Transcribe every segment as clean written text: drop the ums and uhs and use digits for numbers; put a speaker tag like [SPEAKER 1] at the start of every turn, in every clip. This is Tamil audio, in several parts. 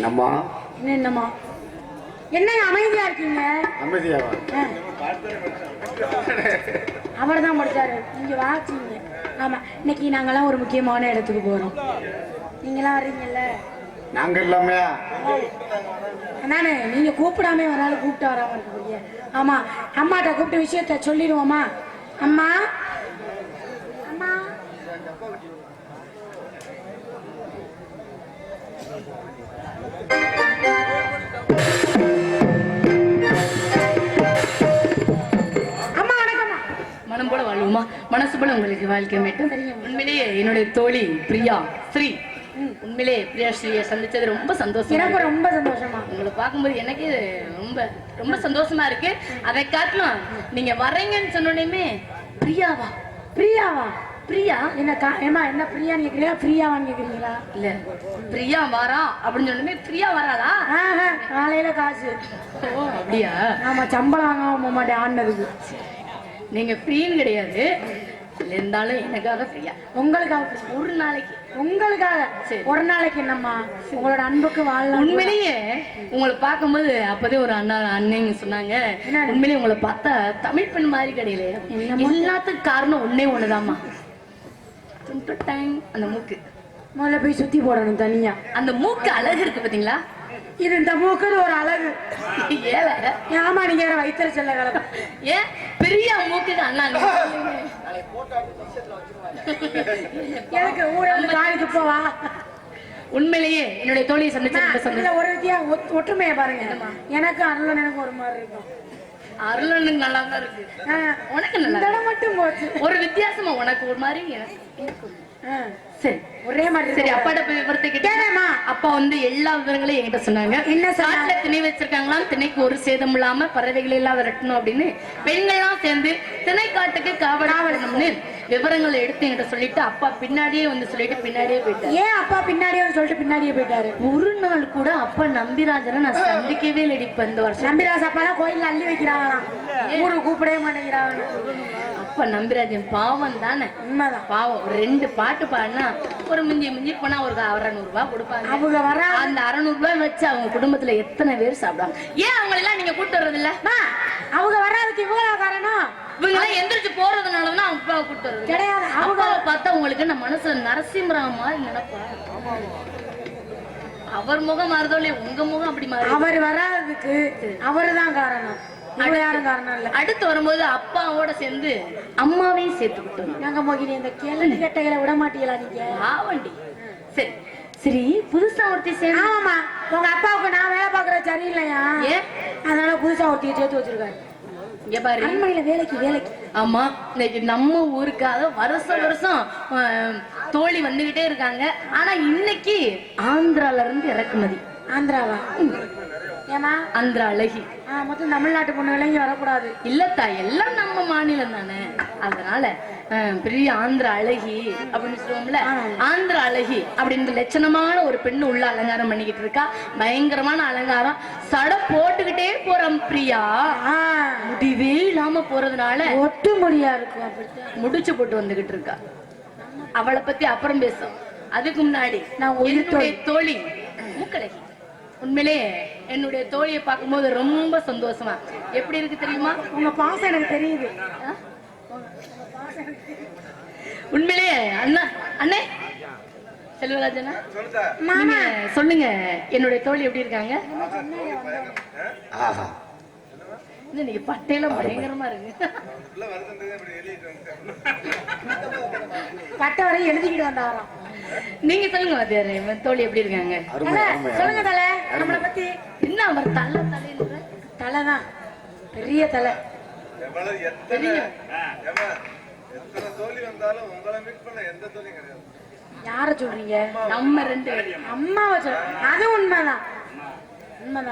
[SPEAKER 1] என்னம்மா
[SPEAKER 2] என்னம்மா என்னங்க அமைதியா இருக்கீங்க?
[SPEAKER 1] அமைதியாவா?
[SPEAKER 2] அவர் தான் படிச்சாரு, நீங்க வாச்சிங்க. ஆமா, இன்னைக்கு நாங்கெல்லாம் ஒரு முக்கியமான இடத்துக்கு போறோம். நீங்களாம் வர்றீங்கல்ல?
[SPEAKER 1] நாங்க இல்லாம
[SPEAKER 2] நானே நீங்க கூப்பிடாம வராலும் கூப்பிட்டு வராம இருக்கீங்க. ஆமா, அம்மாட்ட கூப்பிட்டு விஷயத்த சொல்லிடுவோமா? அம்மா அம்மா
[SPEAKER 3] மனம் போல வாழ்வுமா, மனசு போல உங்களுக்கு வாழ்க்கை மேட்டும். உண்மையிலேயே என்னுடைய தோழி பிரியா ஸ்ரீ, உண்மையிலே பிரியா ஸ்ரீயை சந்திச்சது ரொம்ப சந்தோஷம்.
[SPEAKER 2] எனக்கு ரொம்ப சந்தோஷமா.
[SPEAKER 3] உங்களை பார்க்கும்போது எனக்கு ரொம்ப ரொம்ப சந்தோஷமா இருக்கு. அதை காட்டலாம் நீங்க வர்றீங்கன்னு சொன்னோடனே பிரியாவா
[SPEAKER 2] பிரியாவா
[SPEAKER 3] பிரியா
[SPEAKER 2] என்னக்கா ஏமா என்ன பிரியான்னு கேக்குறீங்களா பிரியாவான்னு கேக்குறீங்களா?
[SPEAKER 3] இல்ல பிரியா வரா அப்படின்னு சொன்னோடனே பிரியா வராளா?
[SPEAKER 2] காலையில காசு.
[SPEAKER 3] ஓ அப்படியா?
[SPEAKER 2] ஆமா, சம்பளம் வாங்காம போக மாட்டேன் ஆடினதுக்கு.
[SPEAKER 3] நீங்க ஃப்ரீன்னு கிடையாது, இருந்தாலும் எனக்காக ஃப்ரீயா.
[SPEAKER 2] உங்களுக்காக
[SPEAKER 3] ஒரு நாளைக்கு.
[SPEAKER 2] உங்களுக்காக ஒரு நாளைக்கு என்னம்மா உங்களோட அன்புக்கு வாழலாம்.
[SPEAKER 3] உண்மையிலேயே உங்களை பார்க்கும்போது அப்பதே ஒரு அண்ணன் சொன்னாங்க, உண்மையிலேயே உங்களை பார்த்தா தமிழ் பெண் மாதிரி கிடையாது. எல்லாத்துக்கும் காரணம் ஒன்னே ஒண்ணுதாம்மா, அந்த மூக்கு.
[SPEAKER 2] முதல்ல போய் சுத்தி போடணும் தனியா.
[SPEAKER 3] அந்த மூக்கு அழகு இருக்கு பாத்தீங்களா?
[SPEAKER 2] இது இந்த மூக்கு ஒரு அழகு.
[SPEAKER 3] ஏல
[SPEAKER 2] ஆமா, நீங்க வயிற்று செல்ல கலப்ப.
[SPEAKER 3] ஏன் பெரிய மூக்குக்கு அண்ணா
[SPEAKER 2] எனக்கு ஊழல் காலுக்கு போவா.
[SPEAKER 3] உண்மையிலேயே என்னுடைய தோழியை சந்திச்சு
[SPEAKER 2] ஒரு வித்தியா ஒற்றுமையை பாருங்க. எனக்கு அருளன் எனக்கு ஒரு மாதிரி இருக்கும்.
[SPEAKER 3] அருளனுக்கு நல்லா தான் இருக்கு, உனக்கு நல்லா
[SPEAKER 2] மட்டும் போச்சு.
[SPEAKER 3] ஒரு வித்தியாசமா உனக்கு ஒரு மாதிரி எனக்கு. சரி
[SPEAKER 2] ஒரே மாதிரி.
[SPEAKER 3] சரி, அப்பாட்ட போய் விவரத்தை கேட்டேமா. அப்பா வந்து எல்லா விவரங்களையும் என்கிட்ட சொன்னாங்க. என்ன சாட்ல திணை வச்சிருக்காங்களாம், திணைக்கு ஒரு சேதம் இல்லாம பறவைகள் எல்லாம் விரட்டணும் அப்படின்னு பெண்கள்லாம் சேர்ந்து திணை காட்டுக்கு காவலாவணும்னு விவரங்களை எடுத்து என்கிட்ட சொல்லிட்டு அப்பா பின்னாடியே வந்து சொல்லிட்டு பின்னாடியே போயிட்டாரு.
[SPEAKER 2] ஏன் அப்பா பின்னாடியே வந்து சொல்லிட்டு பின்னாடியே போயிட்டாரு?
[SPEAKER 3] ஒரு நாள் கூட அப்பா நம்பிராஜனை நான் சந்திக்கவே இல்லை. இப்ப இந்த வருஷம்
[SPEAKER 2] நம்பிராஜ் அப்பா தான் கோயில்ல அள்ளி வைக்கிறாங்களாம், ஊருக்கு கூப்பிடவே மாட்டேங்கிறாங்க.
[SPEAKER 3] அப்ப நம்பிராஜன் பாவம் தானே.
[SPEAKER 2] உண்மைதான்,
[SPEAKER 3] பாவம். ஒரு 2 பாட்டு பாடினா ஒரு மிஞ்சி போனா ஒரு 600 ரூபாய் கொடுப்பாங்க.
[SPEAKER 2] அவங்க வர
[SPEAKER 3] அந்த 600 ரூபாய் வச்சு அவங்க குடும்பத்துல எத்தனை பேர் சாப்பிடுவாங்க? ஏன் அவங்க எல்லாம் நீங்க கூட்டு வர்றது இல்ல?
[SPEAKER 2] அவங்க வர்றதுக்கு இவ்வளவு காரணம்.
[SPEAKER 3] இவங்க எல்லாம் எந்திரிச்சு போறதுனாலதான் அவங்க அப்பாவை கூட்டு வர்றது
[SPEAKER 2] கிடையாது.
[SPEAKER 3] அவங்க பார்த்தா உங்களுக்கு நம்ம மனசுல நரசிம்மராவ் மாதிரி நினைப்பா. அவர் முகம் மாறுதோலே, உங்க முகம் அப்படி மாறி.
[SPEAKER 2] அவர் வராததுக்கு அவருதான் காரணம், யாரும் காரணம் இல்ல.
[SPEAKER 3] அடுத்து வரும்போது அப்பாவோட சேர்ந்து அம்மாவையும் சேர்த்துக்கிட்டோம்.
[SPEAKER 2] நாங்க மோகினி இந்த கேள்வி கட்டைகளை விட மாட்டீங்களா நீங்க?
[SPEAKER 3] ஆவண்டி. சரி சரி, புதுசா ஒருத்தி சேர்ந்து.
[SPEAKER 2] ஆமா, உங்க அப்பாவுக்கு நான் வேலை பாக்குறது சரியில்லையா?
[SPEAKER 3] ஏன்?
[SPEAKER 2] அதனால புதுசா ஒருத்தியை சேர்த்து வச்சிருக்காரு.
[SPEAKER 3] இங்க பாரு,
[SPEAKER 2] அரண்மனையில வேலைக்கு. ஆமா,
[SPEAKER 3] இன்னைக்கு நம்ம ஊருக்காக வருஷம் தோழி வந்துகிட்டே இருக்காங்க. ஆனா இன்னைக்கு ஆந்திரால இருந்து இறக்குமதி.
[SPEAKER 2] ஆந்திராவா? ஏமா
[SPEAKER 3] ஆந்திரா அழகி.
[SPEAKER 2] மொத்தம் தமிழ்நாட்டு பொண்ணுகளை இங்க வரக்கூடாது.
[SPEAKER 3] இல்லத்தா, எல்லாம் நம்ம மாநிலம் தானே. அதனால பெரிய ஆந்திரா அழகி அப்படின்னு சொல்லுவோம்ல, ஆந்திரா அழகி அப்படின்னு லட்சணமான ஒரு பெண்ணு உள்ள அலங்காரம் பண்ணிக்கிட்டு இருக்கா. பயங்கரமான அலங்காரம், சடை போட்டுக்கிட்டே போறோம் பிரியா. முடிவே இல்லாம போறதுனால
[SPEAKER 2] ஒட்டு முடியா இருக்கும்.
[SPEAKER 3] முடிச்சு போட்டு வந்துகிட்டு இருக்கா. அவளை பத்தி அப்புறம் பேசும். அதுக்கு முன்னாடி
[SPEAKER 2] நான்
[SPEAKER 3] என்னுடைய தோழி மூக்கழகி. உண்மையிலே என்னுடைய தோழியை பார்க்கும்போது ரொம்ப சந்தோஷமா. எப்படி இருக்கு தெரியுமா?
[SPEAKER 2] உங்க பாசம் எனக்கு தெரியுது.
[SPEAKER 3] உண்மையிலே அண்ணே செல்வராஜனா சொல்லுங்க, என்னுடைய தோழி எப்படி இருக்காங்க? இன்னைக்கு பட்டையில பயங்கரமா இருக்கு.
[SPEAKER 2] பட்டை வரை எழுதிக்கிட்டு வந்தாராம்.
[SPEAKER 3] நீங்க சொல்லுங்க வாத்தியாரே, தோழி எப்படி இருக்காங்க?
[SPEAKER 2] சொல்லுங்க தலை, நம்மளை பத்தி.
[SPEAKER 3] என்ன அவர்
[SPEAKER 2] தலைதான் பெரிய தலை. யார சொல்றீங்க?
[SPEAKER 3] நம்ம 2
[SPEAKER 2] அம்மாவை சொல்ற. அது உண்மைதான்.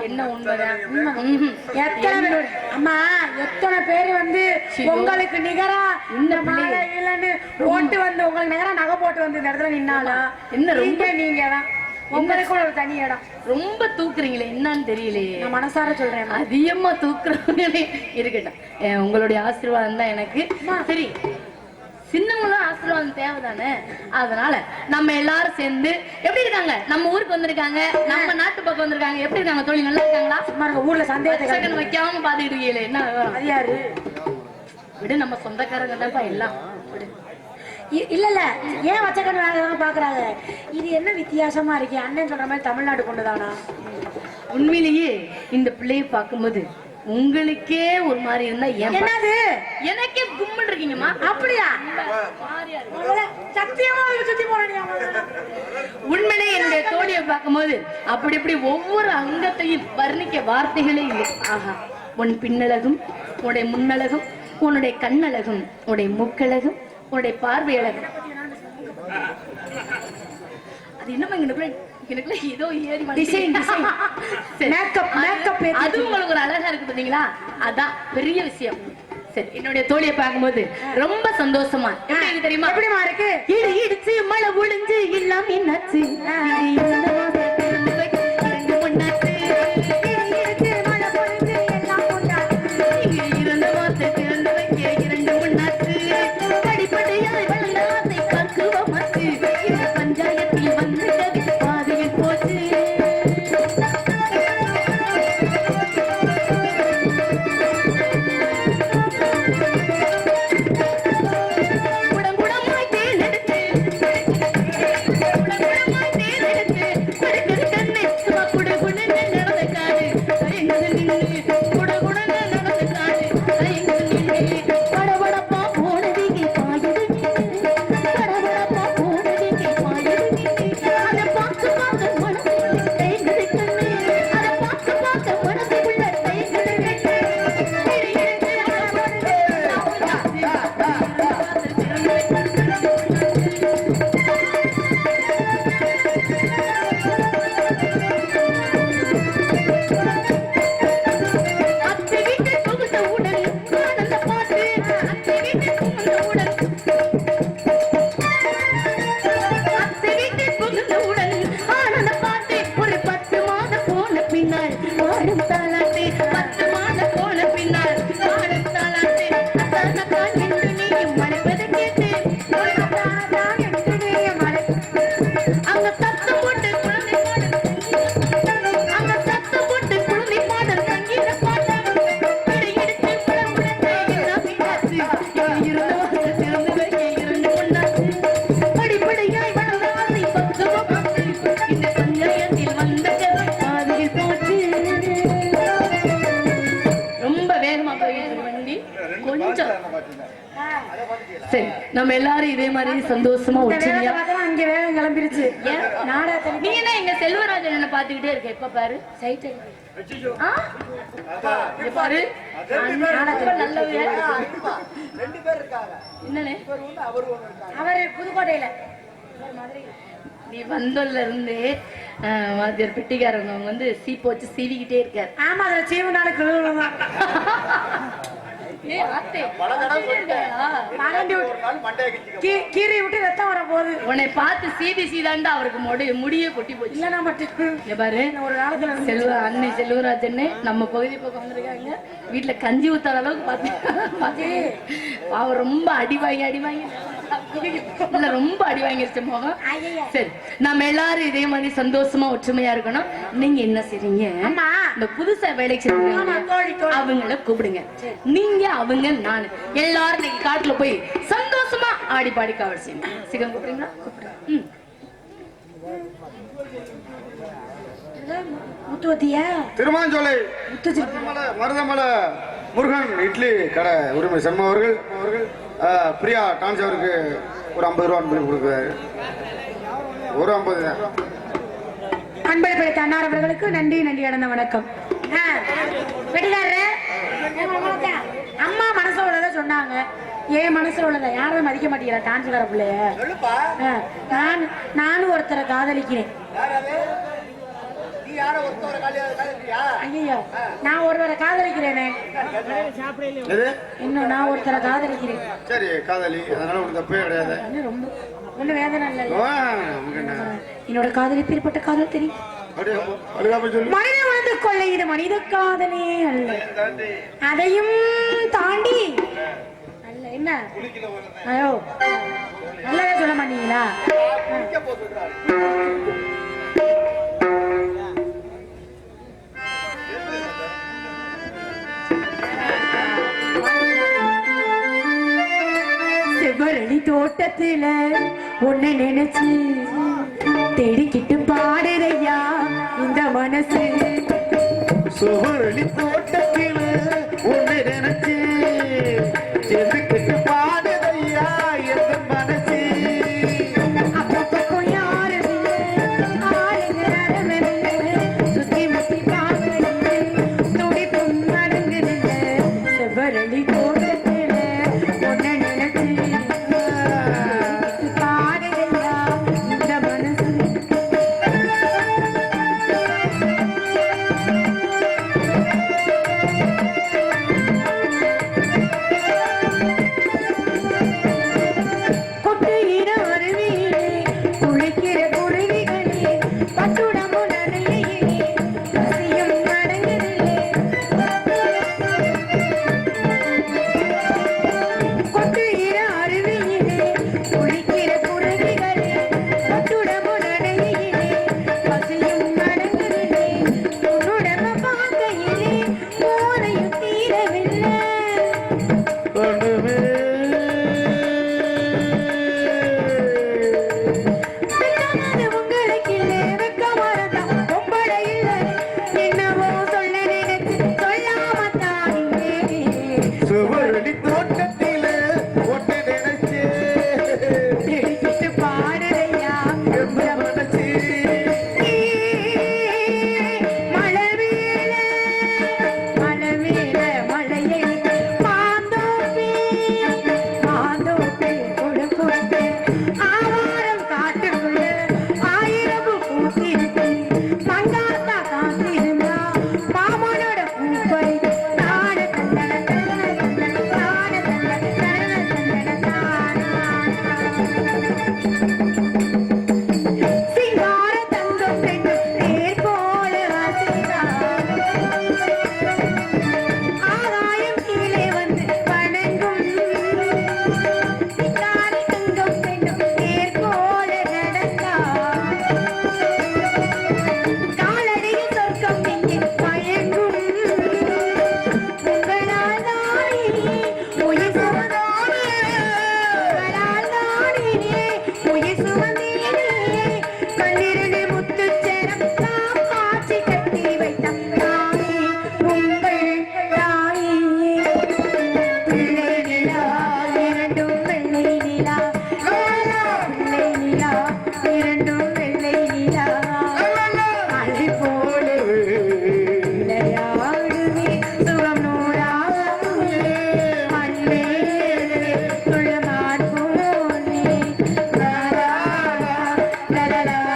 [SPEAKER 3] என்ன உண்மைதான்?
[SPEAKER 2] அம்மா எத்தனை பேரு வந்து உங்களுக்கு நிகரா இந்த இல்லன்னு போட்டு வந்து உங்களுக்கு நிகரா நகை போட்டு வந்து இந்த இடத்துல நின்னாலும் என்ன ரொம்ப நீங்க தான் உங்களுக்கு ஒரு தனி இடம்.
[SPEAKER 3] ரொம்ப தூக்குறீங்களே, என்னன்னு தெரியலையே.
[SPEAKER 2] நான் மனசார சொல்றேன்,
[SPEAKER 3] அதிகமா தூக்குறவங்களே இருக்கட்டும். உங்களுடைய ஆசீர்வாதம் தான் எனக்கு. சரி சின்னவங்களும் ஆசீர்வாதம் தேவைதானே. அதனால நம்ம எல்லாரும் சேர்ந்து எப்படி இருக்காங்க, நம்ம ஊருக்கு வந்திருக்காங்க, நம்ம நாட்டு பக்கம் வந்திருக்காங்க, எப்படி இருக்காங்க தோழி, நல்லா இருக்காங்களா?
[SPEAKER 2] சும்மா ஊர்ல சந்தேகத்தை
[SPEAKER 3] வைக்காம பாத்துக்கிட்டு இருக்கீங்களே, என்ன
[SPEAKER 2] அது யாரு
[SPEAKER 3] விடு, நம்ம சொந்தக்காரங்க தான்ப்பா எல்லாம்.
[SPEAKER 2] இல்ல இல்ல, ஏன் வச்சக்கண்ணு வேலை பாக்குறாங்க? இது என்ன வித்தியாசமா இருக்கு? அண்ணன் சொல்ற மாதிரி தமிழ்நாடு கொண்டுதானா?
[SPEAKER 3] உண்மையிலேயே இந்த பிள்ளைய பார்க்கும்போது உங்களுக்கே ஒரு மாதிரி இருந்தா
[SPEAKER 2] என்னது,
[SPEAKER 3] எனக்கே கும்மன் இருக்கீங்கம்மா.
[SPEAKER 2] அப்படியா? சத்தியமா சுத்தி போறீங்க.
[SPEAKER 3] உண்மையிலே என்னுடைய தோழியை பார்க்கும்போது அப்படி இப்படி ஒவ்வொரு அங்கத்தையும் வர்ணிக்க வார்த்தைகளே இல்லை. ஆஹா, உன் பின்னழகும், உன்னுடைய முன்னழகும், உன்னுடைய கண்ணழகும், உன்னுடைய மூக்கழகும், உன்னுடைய பார்வையழகும். அது என்னமா எனக்குள்ள ஏதோ ஏறி அது உங்களுக்கு ஒரு அழகா இருக்கு பாத்தீங்களா, அதான் பெரிய விஷயம். சரி, என்னுடைய தோழியை பார்க்கும்போது ரொம்ப சந்தோஷமா தெரியுமா,
[SPEAKER 2] எப்படிமா இருக்கு?
[SPEAKER 3] இடி இடிச்சு மழை ஒளிஞ்சு எல்லாம் என்னாச்சு, சரி, நம்ம எல்லாரும் இதே மாதிரி சந்தோஷமா ஒற்றுமையா
[SPEAKER 2] இங்க வேகம் கிளம்பிருச்சு.
[SPEAKER 3] நீ என்ன எங்க செல்வராஜன் என்ன பாத்துக்கிட்டே இருக்க, எப்ப பாரு சைட் பாரு என்னன்னு
[SPEAKER 2] அவரு புதுக்கோட்டையில.
[SPEAKER 3] நீ வந்தோல்ல இருந்து வாத்தியார் பெட்டிக்காரங்க வந்து சீப்பு வச்சு சீவிக்கிட்டே இருக்காரு.
[SPEAKER 2] ஆமா, அதுல சீவுனால கிழவுதான். கீரை விட்டு ரத்தம் வர போகுது.
[SPEAKER 3] உன்னை பார்த்து சிபிசி தாண்டா அவருக்கு முடியே கொட்டி போச்சு.
[SPEAKER 2] இல்ல நான் மட்டும்
[SPEAKER 3] பாரு, ஒரு காலத்துல அன்னை செல்வராஜன் நம்ம பகுதி பக்கம் வந்திருக்காங்க. வீட்டுல கஞ்சி ஊத்தாத அளவுக்கு பாத்து அவர் ரொம்ப அடி வாங்கி ரொம்ப அடி வாங்கிருச்சு முகம். சரி, நம்ம எல்லாரும் இதே மாதிரி சந்தோஷமா ஒற்றுமையா இருக்கணும். நீங்க என்ன செய்றீங்க, இந்த புதுசா வேலைக்கு அவங்கள கூப்பிடுங்க. நீங்க அவங்க நானு எல்லாரும் இன்னைக்கு காட்டுல போய் சந்தோஷமா ஆடி பாடி காவல் செய்யுங்க. சிகம் கூப்பிடுறீங்களா? கூப்பிடுங்க.
[SPEAKER 1] திருமாஞ்சோலை மருதமலை முருகன் இட்லி கடை உரிமை சர்மா அவர்கள் பிரியா டான்ஸ் அவருக்கு ஒரு 50 ரூபா அன்பளி கொடுக்குறாரு. ஒரு 50 தான்.
[SPEAKER 2] அன்பளிப்பை தன்னார் அவர்களுக்கு நன்றி அடந்த வணக்கம். அம்மா மனசுல உள்ளத சொன்னாங்க, ஏன் மனசுல உள்ளத யாரும் மதிக்க மாட்டேங்கிற டான்ஸ் கார பிள்ளைய. நானும் ஒருத்தரை காதலிக்கிறேன். ஐயோ, நான் ஒருவரை காதலிக்கிறேனே. இன்னும் நான் ஒருத்தரை காதலிக்கிறேன்.
[SPEAKER 1] சரி, காதலி, அதனால ஒரு தப்பே கிடையாது.
[SPEAKER 2] ரொம்ப ஒன்னும் வேதனை இல்ல. என்னோட காதலி பிற்பட்ட காதல் தெரியும். மனித மனது கொள்ளை, இது மனித காதலே அல்ல. அதையும் தாண்டி அல்ல. என்ன என்ன ஐயோ நல்லாவே சொல்ல மாட்டீங்களா செவ்வரளி தோட்டத்துல ஒண்ணு நினைச்சு தேடிக்கிட்டு பாடுறையா இந்த மனசு
[SPEAKER 4] சுவரளி தோட்டத்தில் ஒன்று நினைச்சு எதுக்கிட்டு பாடுதையா எந்த மனசு
[SPEAKER 2] அப்பப்போ யாரும் இல்லை, ஆளுங்க அரவணையில, சுத்தி முத்தி பார்க்கறீங்க, துடிப்பும் அடங்குதுங்க. செவ்வரளி தோட்டத்துல ஒண்ணு நினைச்சு தேடிக்கிட்டு பாடுறையா இந்த மனசு கொட்டுகிற அருவியிலே குளிக்கிற குருவிகளே பட்டுடம்பு நடையிலே பசியும் அடங்குதில்லே கொட்டுகிற அருவியிலே குளிக்கிற குருவிகளே பட்டுடம்பு நடையிலே பசியும் அடங்குதில்லே உன்னுடம்ப பார்க்கையிலே போதையும் தீரவில்லை
[SPEAKER 4] ஒன்றுமே
[SPEAKER 2] வெட்கமான உங்களுக்கு இல்லை, வெட்கமானதான் பொம்பளை இல்லை. என்னவோ சொல்ல நினைச்சு சொல்லாமத்தானே.
[SPEAKER 4] சுவரளி தோட்டத்தில் ஒன்று நினைச்சு
[SPEAKER 2] தேடிக்கிட்டு பாடுறையா
[SPEAKER 4] எந்த மனசு
[SPEAKER 2] மழை மேல மழை மேல மழையை மாந்தோப்பே மாந்தோப்பே கொடுக்கொண்டு ஆவாரம் காட்டுக்குள்ள ஆயிரம் பூத்திருக்கு மங்காத்தா காத்திருந்தா மாமனோட பூப்பை தான தந்தன தந்தன தந்தன தான தந்தன தந்தன சிங்கார தங்கம் பெண்ணும் தேர் போல அசைந்தார். ஆகாயம் கீழே வந்து வணங்கும் சிங்கார தங்கம் பெண்ணும் தேர் போல நடந்தார். காலடியில் சொர்க்கம் இங்கே மயங்கும் உங்களால் தானே உயிர் சுமந்தோனே உங்களால் தானே உயிர் சுமந்தேனே கண்ணிரண்டு முத்துச்சரம் காப்பாற்றி கட்டி வைத்த தாயே உங்கள் தாயே பிள்ளை நிலா இரண்டும் வெள்ளை நிலா பிள்ளை நிலா இரண்டும் வெள்ளை நிலா அலை போலவே விளையாடுமே சுகம் நூறாகுமே மண்மேலே துளமான் போலே லாலா லாலா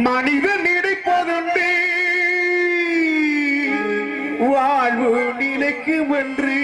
[SPEAKER 4] மனிதன் நினைப்பதுண்டு வாழ்வு நிலைக்கும் என்று